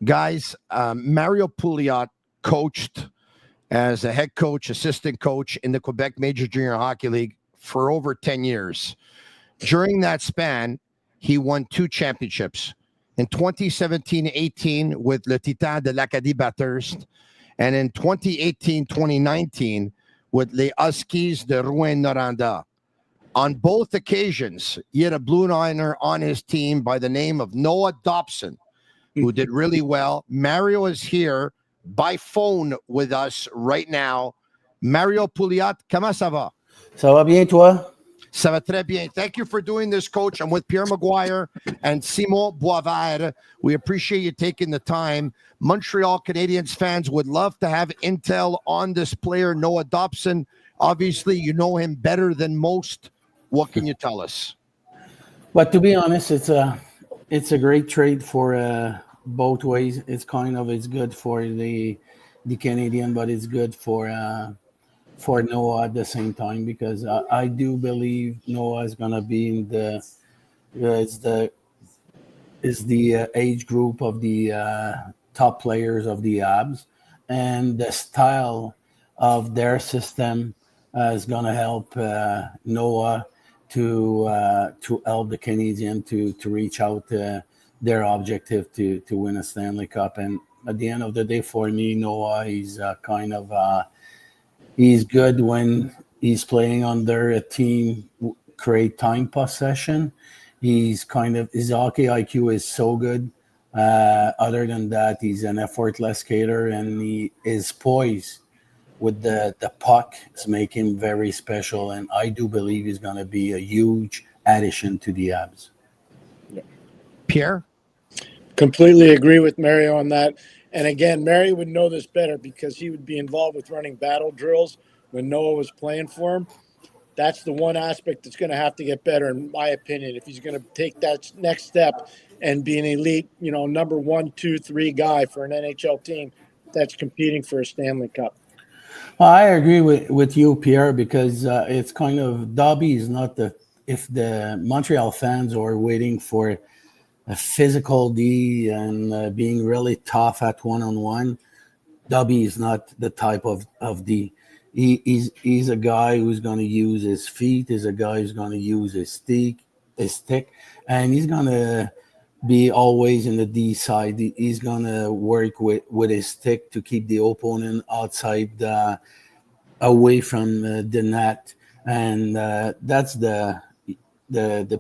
Guys, Mario Pouliot coached as a head coach, assistant coach in the Quebec Major Junior Hockey League for over 10 years. During that span, he won 2 championships. In 2017-18 with Le Titan de l'Acadie Bathurst, and in 2018-2019 with Les Huskies de Rouyn-Noranda. On both occasions, he had a blue liner on his team by the name of Noah Dobson, who did really well. Mario is here by phone with us right now. Mario Pouliot, comment ça va? Ça va bien, toi? Ça va très bien. Thank you for doing this, Coach. I'm with Pierre McGuire and Simon Boisvert. We appreciate you taking the time. Montreal Canadiens fans would love to have intel on this player, Noah Dobson. Obviously, you know him better than most. What can you tell us? But to be honest, it's a great trade for both ways. It's good for the Canadian, but it's good for Noah at the same time, because I do believe Noah is gonna be in the age group of the top players of the Habs, and the style of their system is gonna help Noah to help the Canadian to reach out their objective to win a Stanley Cup. And at the end of the day, for me, Noah is he's good when he's playing under a team, create time possession. His hockey IQ is so good. Other than that, he's an effortless skater, and he is poised with the puck is make him very special. And I do believe he's going to be a huge addition to the Habs. Pierre? Completely agree with Mario on that. And again, Mario would know this better because he would be involved with running battle drills when Noah was playing for him. That's the one aspect that's going to have to get better, in my opinion, if he's going to take that next step and be an elite, number 1, 2, 3 guy for an NHL team that's competing for a Stanley Cup. Well, I agree with you, Pierre, because it's Dobby is not if the Montreal fans are waiting for a physical D and being really tough at one-on-one, Dobby is not the type of D. He's a guy who's going to use his feet. He's a guy who's going to use his stick, and he's going to be always in the D side. He's going to work with his stick to keep the opponent outside, away from the net. And that's the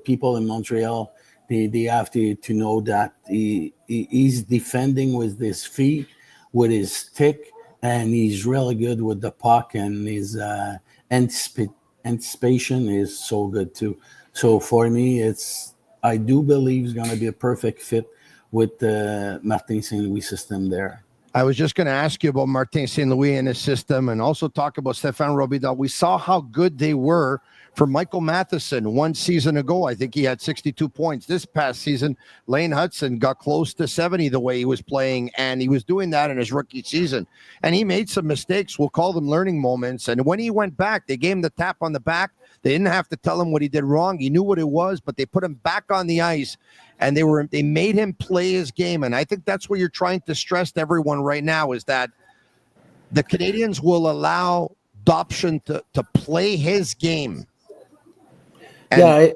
people in Montreal. They have to know that he's defending with his feet, with his stick, and he's really good with the puck, and his anticipation is so good too. So for me, I do believe he's going to be a perfect fit with the Martin St. Louis system there. I was just going to ask you about Martin St. Louis and his system, and also talk about Stéphane Robidas. We saw how good they were for Michael Matheson one season ago. I think he had 62 points. This past season, Lane Hutson got close to 70 the way he was playing, and he was doing that in his rookie season. And he made some mistakes. We'll call them learning moments. And when he went back, they gave him the tap on the back. They didn't have to tell him what he did wrong. He knew what it was, but they put him back on the ice, and they made him play his game. And I think that's what you're trying to stress to everyone right now, is that the Canadians will allow Dobson to play his game. And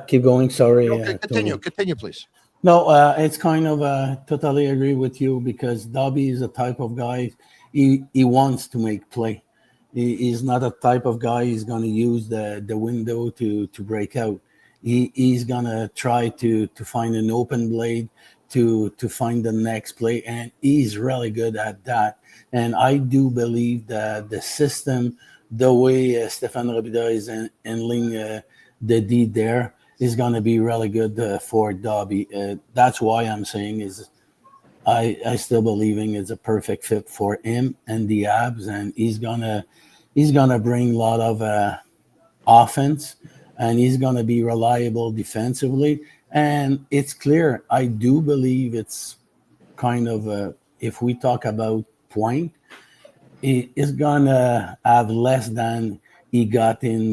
keep going. Sorry. Continue, please. No, it's totally agree with you, because Dobby is a type of guy, he wants to make play. He's not a type of guy he's going to use the window to break out. He's going to try to find an open blade to find the next play, and he's really good at that. And I do believe that the system, the way Stéphane Robidas is handling the D there, is going to be really good for Dobby. That's why I'm saying I still believing it's a perfect fit for him and the Habs, and he's gonna bring a lot of offense, and he's gonna be reliable defensively. And it's clear, I do believe it's if we talk about point, he is gonna have less than he got in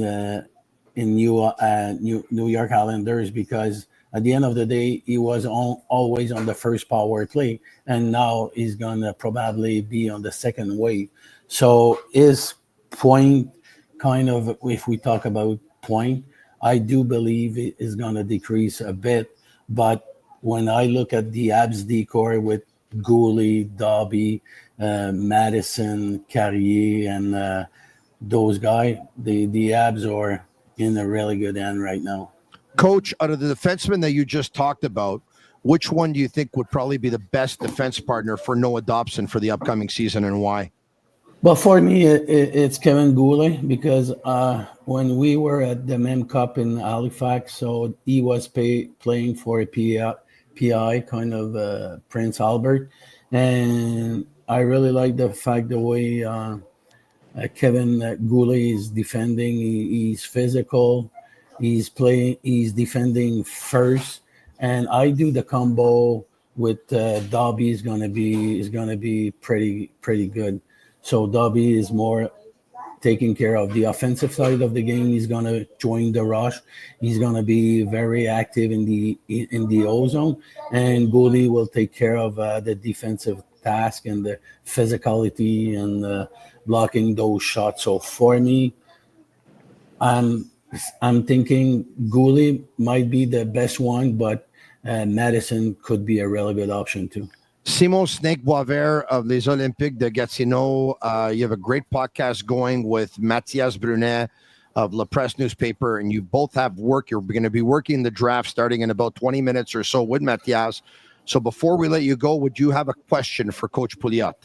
New York Islanders, because at the end of the day, he was always on the first power play, and now he's gonna probably be on the second wave. So his point, kind of, if we talk about point, I do believe it is gonna decrease a bit. But when I look at the Habs decor with Goulet, Dobby, Madison, Carrier, and those guys, the Habs are in a really good end right now. Coach, out of the defensemen that you just talked about, which one do you think would probably be the best defense partner for Noah Dobson for the upcoming season, and why? Well, for me, it's Kevin Goulet, because when we were at the Mem Cup in Halifax, so he was playing for a PI, kind of Prince Albert, and I really like the fact the way Kevin Goulet is defending. He's physical. He's defending first, and I do the combo with Dobby is gonna be pretty good. So Dobby is more taking care of the offensive side of the game. He's gonna join the rush. He's gonna be very active in the O zone, and Goulet will take care of the defensive task and the physicality and blocking those shots. So for me, I'm thinking Goulet might be the best one, but Madison could be a really good option too. Simon Snake Boisvert of Les Olympiques de Gatineau. You have a great podcast going with Mathias Brunet of La Presse newspaper, and you both have work. You're going to be working the draft starting in about 20 minutes or so with Mathias. So before we let you go, would you have a question for Coach Pouliot?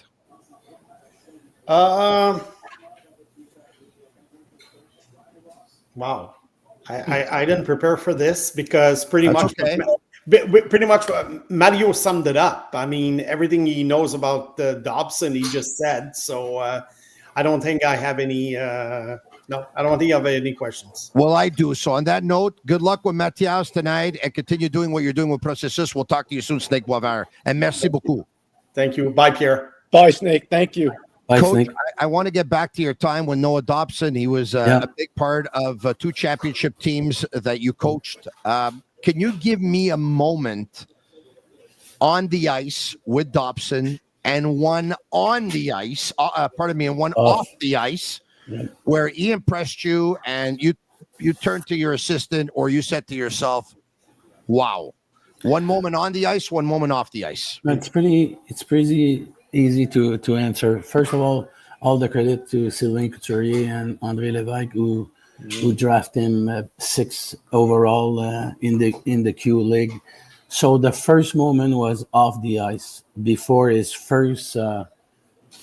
Wow. I didn't prepare for this because pretty much Mario summed it up. I mean, everything he knows about Dobson, he just said. So I don't think I have any. No, I don't think I have any questions. Well, I do. So on that note, good luck with Mathias tonight, and continue doing what you're doing with Processus. We'll talk to you soon, Snake Boisvert. And merci beaucoup. Thank you. Bye, Pierre. Bye, Snake. Thank you. Bye, Coach, Snake. I want to get back to your time with Noah Dobson. He was a big part of 2 championship teams that you coached. Can you give me a moment on the ice with Dobson and one on the ice, and one off the ice, where he impressed you and you turned to your assistant or you said to yourself, wow, one moment on the ice, one moment off the ice? It's pretty easy to answer. First of all the credit to Sylvain Couturier and André Lévesque who drafted him 6 overall in the Q League. So the first moment was off the ice before his first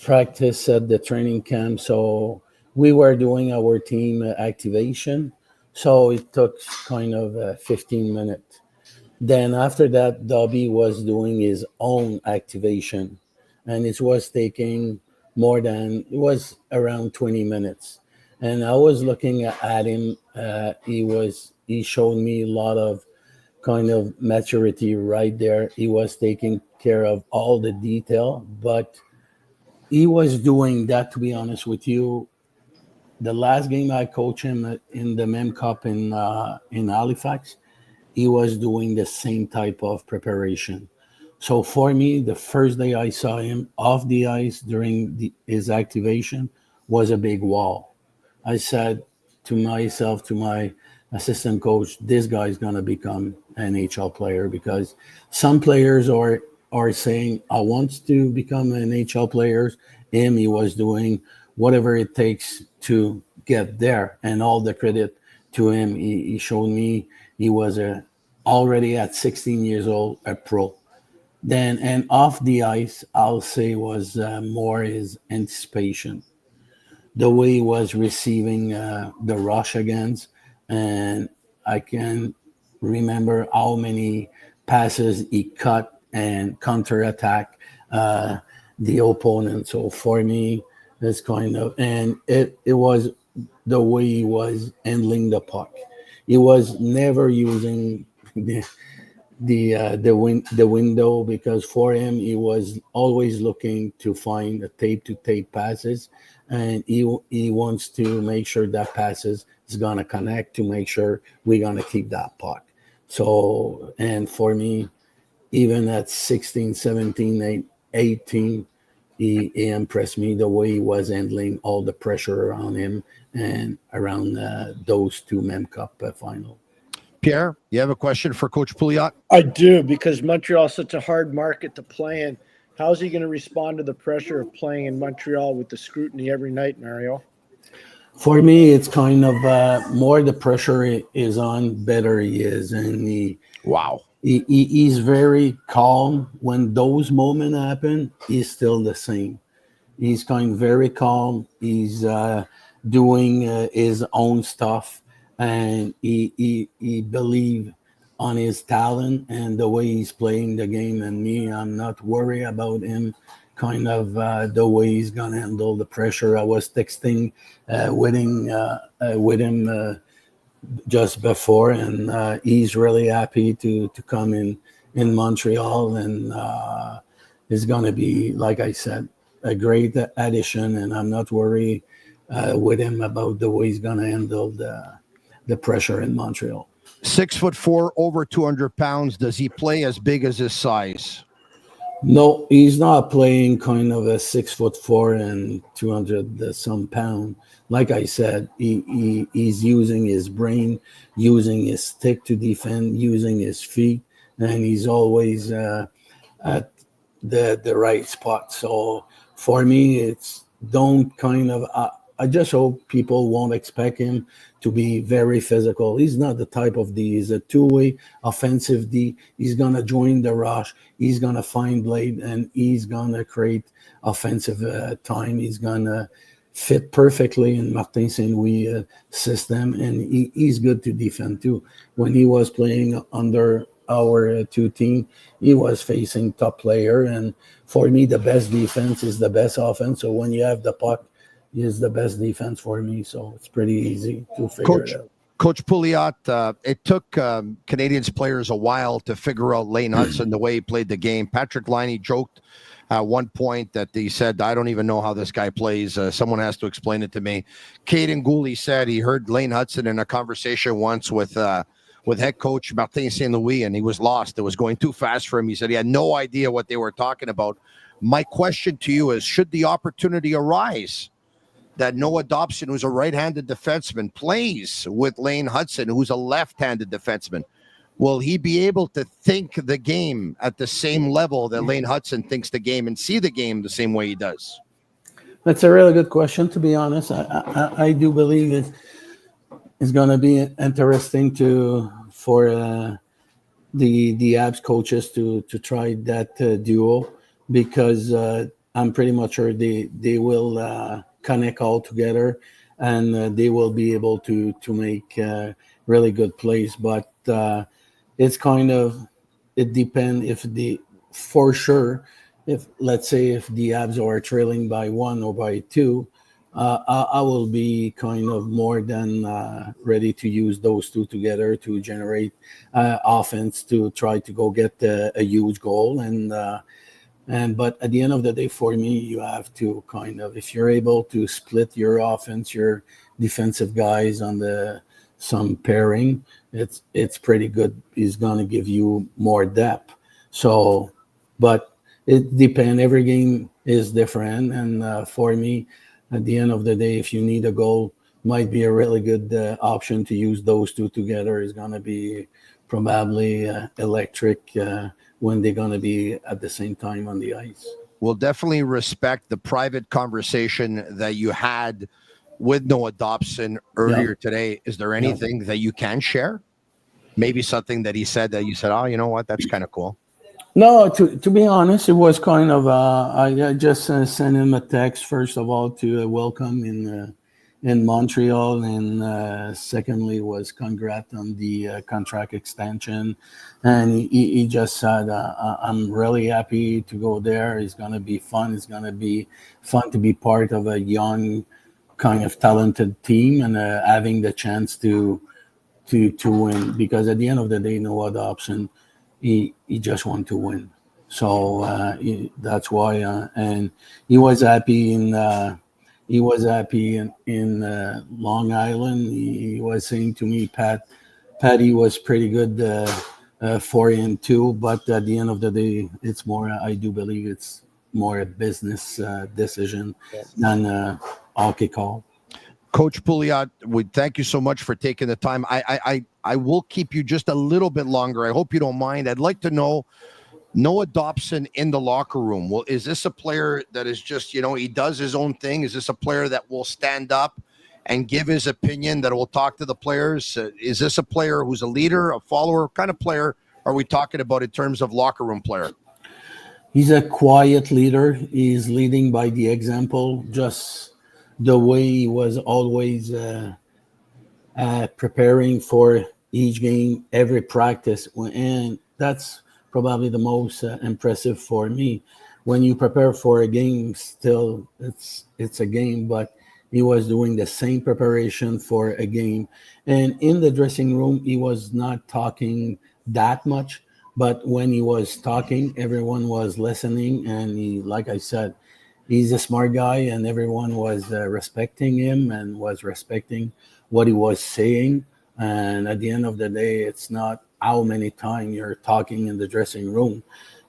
practice at the training camp. So we were doing our team activation. So it took kind of 15 minutes. Then after that, Dobby was doing his own activation, and it was taking it was around 20 minutes. And I was looking at him. He showed me a lot of kind of maturity right there. He was taking care of all the detail, but he was doing that, to be honest with you. The last game I coached him in the Mem Cup in Halifax, he was doing the same type of preparation. So for me, the first day I saw him off the ice during his activation was a big wow. I said to myself, to my assistant coach, this guy is going to become an NHL player, because some players are saying, I want to become an NHL player. He was doing whatever it takes to get there, and all the credit to him. He showed me he was already at 16 years old, a pro. Then, and off the ice, I'll say was more his anticipation, the way he was receiving the rush against. And I can remember how many passes he cut and counterattack the opponent. So for me, it's kind of, and it was the way he was handling the puck. He was never using the window, because for him he was always looking to find the tape to tape passes, and he wants to make sure that passes is gonna connect to make sure we're gonna keep that puck. So, and for me, even at 16, 17, 18, he impressed me the way he was handling all the pressure around him and around those two Mem Cup final. Pierre, you have a question for Coach Pouliot? I do, because Montreal's such a hard market to play in. How's he going to respond to the pressure of playing in Montreal with the scrutiny every night, Mario? For me, it's kind of more the pressure is on, better he is. And he's very calm. When those moments happen, he's still the same. He's kind of very calm. He's doing his own stuff. And he believe on his talent and the way he's playing the game. And me, I'm not worried about him, kind of the way he's going to handle the pressure. I was texting with him just before, and he's really happy to come in Montreal, and it's going to be, like I said, a great addition, and I'm not worried with him about the way he's going to handle the pressure in Montreal. 6'4", over 200 pounds. Does he play as big as his size? No, he's not playing kind of a 6'4" and 200 some pound. Like I said, he's using his brain, using his stick to defend, using his feet, and he's always at the right spot. So for me, it's don't kind of. I just hope people won't expect him to be very physical. He's not the type of D. He's a two-way offensive D. He's going to join the rush. He's going to find blade, and he's going to create offensive time. He's going to fit perfectly in Martin Saint-Louis system, and he's good to defend too. When he was playing under our two team, he was facing top player, and for me, the best defense is the best offense. So when you have the puck, is the best defense for me, so it's pretty easy to figure it out. Coach Pouliot, it took Canadiens players a while to figure out Lane Hutson, the way he played the game. Patrick Laine joked at one point that he said, I don't even know how this guy plays. Someone has to explain it to me. Caden Gooley said he heard Lane Hutson in a conversation once with head coach Martin Saint-Louis, and he was lost. It was going too fast for him. He said he had no idea what they were talking about. My question to you is, should the opportunity arise that Noah Dobson, who's a right-handed defenseman, plays with Lane Hutson, who's a left-handed defenseman, will he be able to think the game at the same level that Lane Hutson thinks the game and see the game the same way he does? That's a really good question, to be honest. I do believe it's going to be interesting for the Habs coaches to try that duo, because I'm pretty much sure they will connect all together, and they will be able to make really good plays. But it's kind of, it depends for sure, if let's say if the Habs are trailing by 1 or by 2, I will be kind of more than ready to use those two together to generate offense to try to go get a huge goal. But at the end of the day, for me, you have to kind of, if you're able to split your offense, your defensive guys on some pairing, it's pretty good. It's going to give you more depth. So, but it depends. Every game is different. And for me, at the end of the day, if you need a goal, might be a really good option to use those two together. Is going to be probably electric when they're going to be at the same time on the ice. We'll definitely respect the private conversation that you had with Noah Dobson earlier today. Is there anything that you can share? Maybe something that he said that you said, oh, you know what, that's kind of cool. No, to be honest, it was kind of, I just sent him a text, first of all, to welcome in Montreal, and secondly was congrats on the contract extension. And he just said, I'm really happy to go there. It's going to be fun. It's going to be fun to be part of a young, kind of talented team, and having the chance to win. Because at the end of the day, Noah Dobson, he just want to win. So that's why. And he was happy in Long Island. He was saying to me, Pat, Patty was pretty good for him too. But at the end of the day, it's more. I do believe it's more a business decision than a hockey call. Coach Pouliot, we thank you so much for taking the time. I will keep you just a little bit longer. I hope you don't mind. I'd like to know Noah Dobson in the locker room. Well, is this a player that is just, he does his own thing? Is this a player that will stand up and give his opinion, that will talk to the players? Is this a player who's a leader, a follower? What kind of player are we talking about in terms of locker room player? He's a quiet leader. He's leading by the example, just the way he was always preparing for each game, every practice. And that's probably the most impressive for me. When you prepare for a game, still it's a game, but he was doing the same preparation for a game. And in the dressing room, he was not talking that much, but when he was talking, everyone was listening. And he, like I said, he's a smart guy, and everyone was respecting him and was respecting what he was saying. And at the end of the day, it's not how many times you're talking in the dressing room.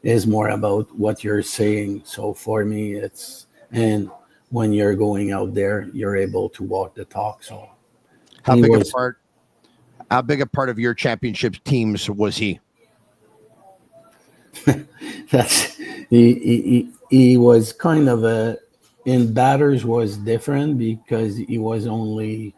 It's more about what you're saying. So for me, and when you're going out there, you're able to walk the talk. So how big a part of your championship teams was he? That's he was kind of in batters was different because he was only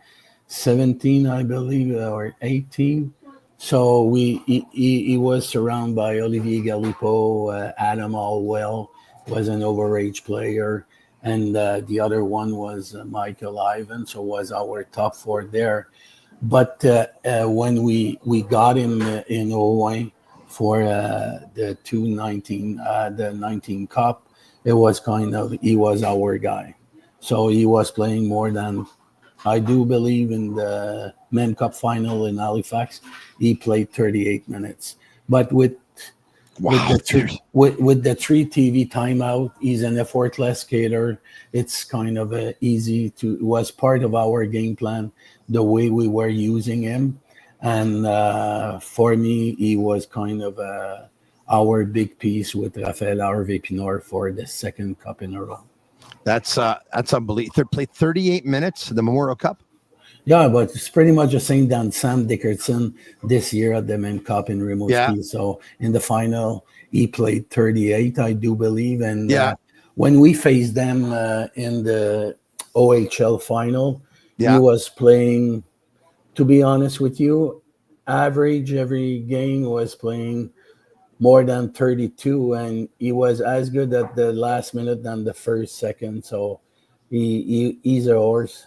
17, I believe, or 18. So he was surrounded by Olivier Galipo, Adam Allwell was an overage player, and the other one was Michael Ivan, so was our top four there. But when we got him in 01 for the 2019 the 19 Cup, it was kind of, he was our guy. So he was playing more than, I do believe, in the Men Cup final in Halifax, he played 38 minutes. But with the three TV timeout, he's an effortless skater. It's kind of easy to, it was part of our game plan, the way we were using him. And for me, he was kind of our big piece with Rafael Harvey-Pinard for the second Cup in a row. That's unbelievable. They played 38 minutes the Memorial Cup. Yeah, but it's pretty much the same than Sam Dickerson this year at the Men Cup in Rimouski. Yeah. So in the final, he played 38, I do believe. And when we faced them in the OHL final, he was playing, to be honest with you, average every game was playing more than 32, and he was as good at the last minute than the first second. So he's a horse.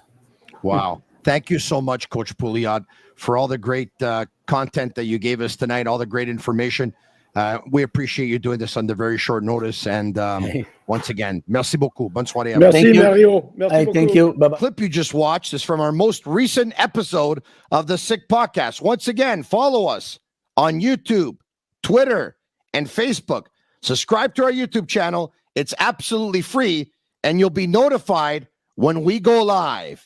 Wow. Thank you so much, Coach Pouliot, for all the great content that you gave us tonight, all the great information. We appreciate you doing this under very short notice. And once again, merci beaucoup. Bonne soirée. Merci, Mario. Merci thank you. Bye-bye. The clip you just watched is from our most recent episode of the Sick Podcast. Once again, follow us on YouTube, Twitter, and Facebook. Subscribe to our YouTube channel. It's absolutely free, and you'll be notified when we go live.